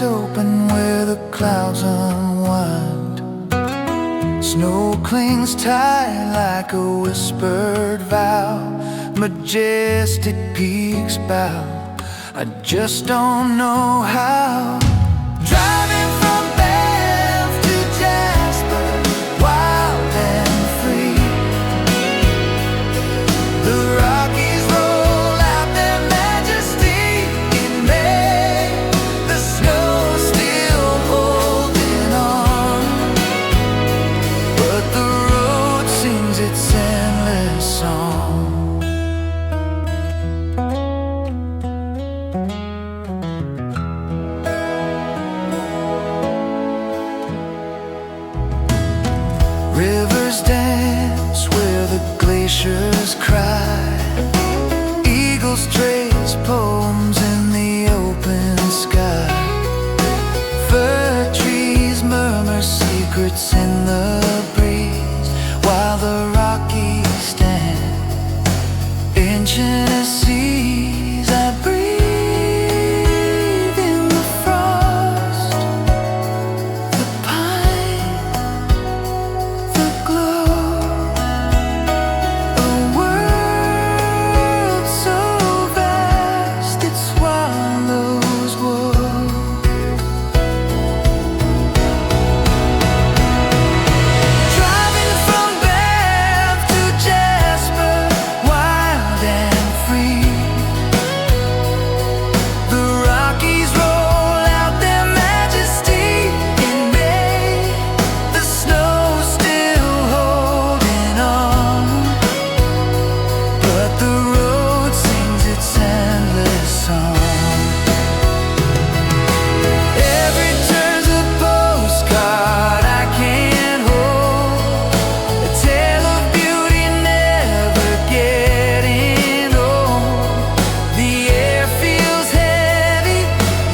open where the clouds unwind. Snow clings tight like a whispered vow. Majestic peaks bow, I just don't know how. Driving from Baniff to Jasper, wild and free. The Rockies roll out their majesty in May. The snow still holding on, but the road sings its endless song. Rivers dance where the glaciers cry. Eagles trace poems in the open sky. Fir trees murmur secrets in the breeze, while the Rockies stand ancient as seas. I breathe in the frost, the pine, the glow. A world so vast it swallows woe. Driving from Baniff to Jasper, wild and free. The Rockies roll out their majesty in May. The snow still holding on, but the road sings its endless song. Every turn's a postcard I can't hold, a tale of beauty never getting old. The air feels heavy,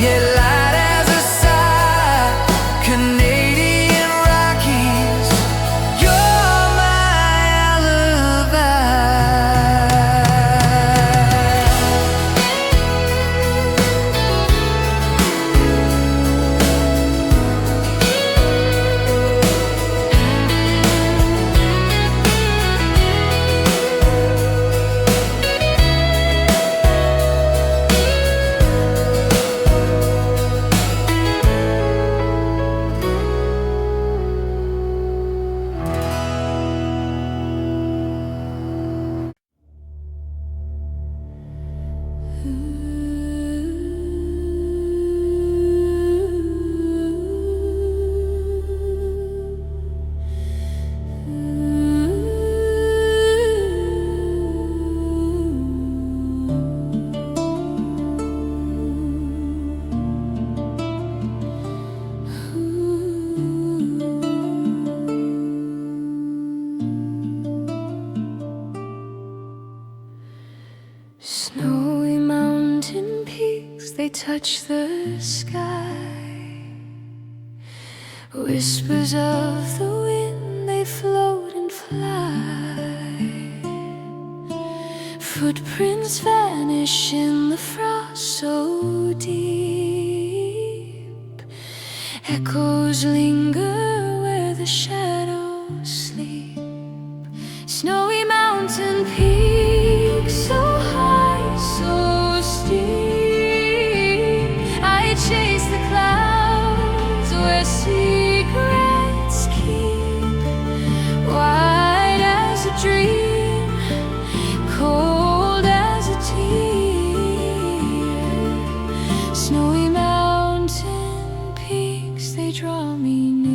yet light as a sigh. Canadian Rockies, you're my alibi. Snowy mountain peaks, they touch the sky. Whispers of the wind, they float and fly. Footprints vanish in the frost so deep. Echoes linger where the shadows sleep. Snowy mountain peaks, so high, so steep. I chase the clouds where secrets keep. Wide as a dream, cold as a tear. Snowy mountain peaks, they draw me near.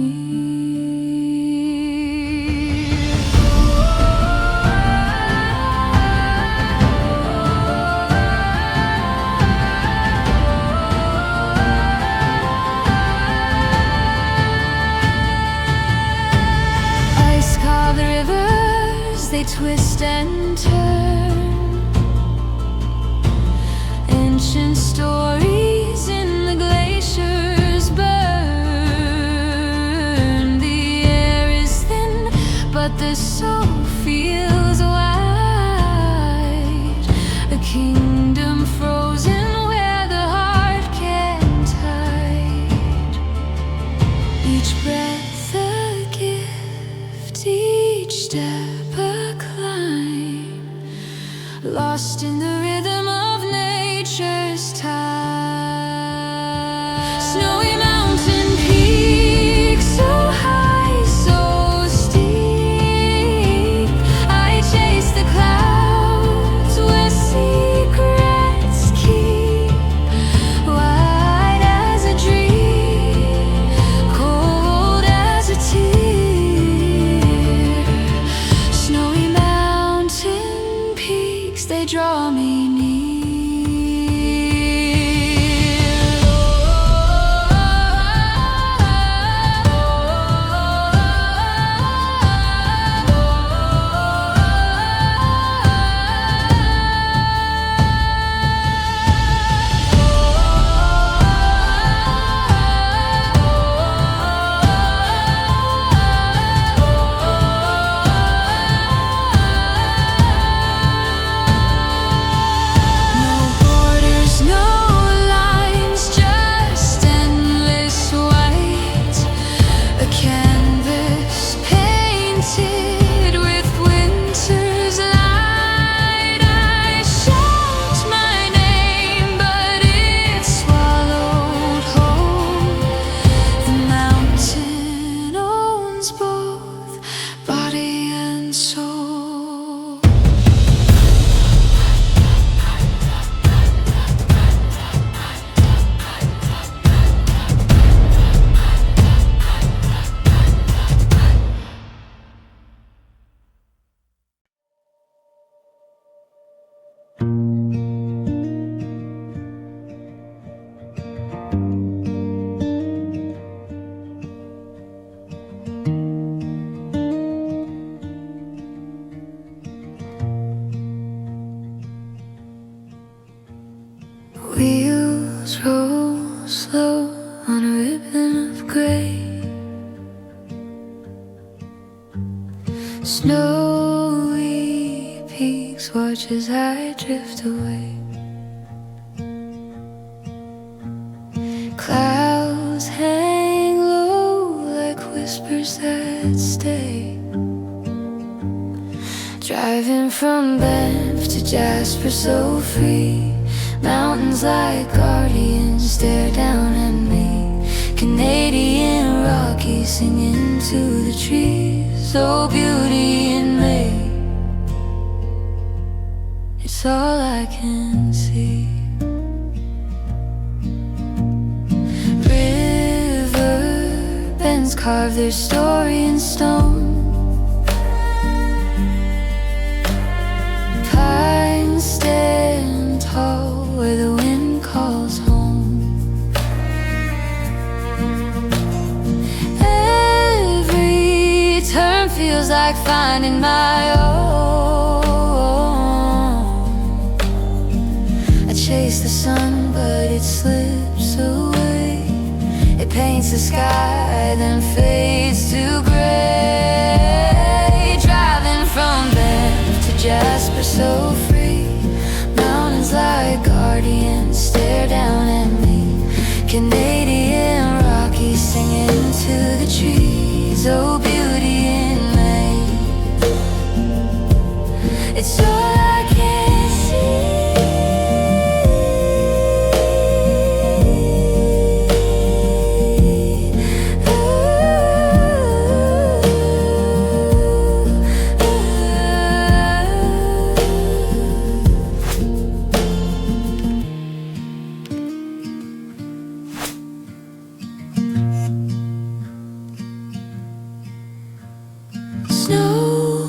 The rivers, they twist and turn. Ancient stories in the glaciers burn. The air is thin, but the soul feels wide. A kingdom frozen where the heart can't hide. on a ribbon of gray. Snowy peaks watch as I drift away. Clouds hang low like whispers that stay. Driving from Baniff to Jasper so free. Mountains like guardians stare down at me. Canadian Rockies singing to the trees. Oh, beauty in May, it's all I can see. River bends carve their story in stone. Pines stand tall where the wind calls home. Every turn feels like finding my own. I chase the sun but it slips away. It paints the sky then fades to gray. Driving from Baniff to Jasper so free. Mountains like guardians stare down at me. Canadian Rockies singing to the trees. Oh, beauty in May, it's all I can see.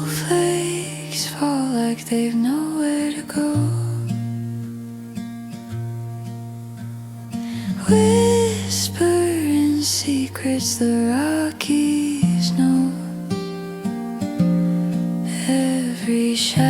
Snowflakes fall like they've nowhere to go. Whisper in secrets the Rockies know. Every shadow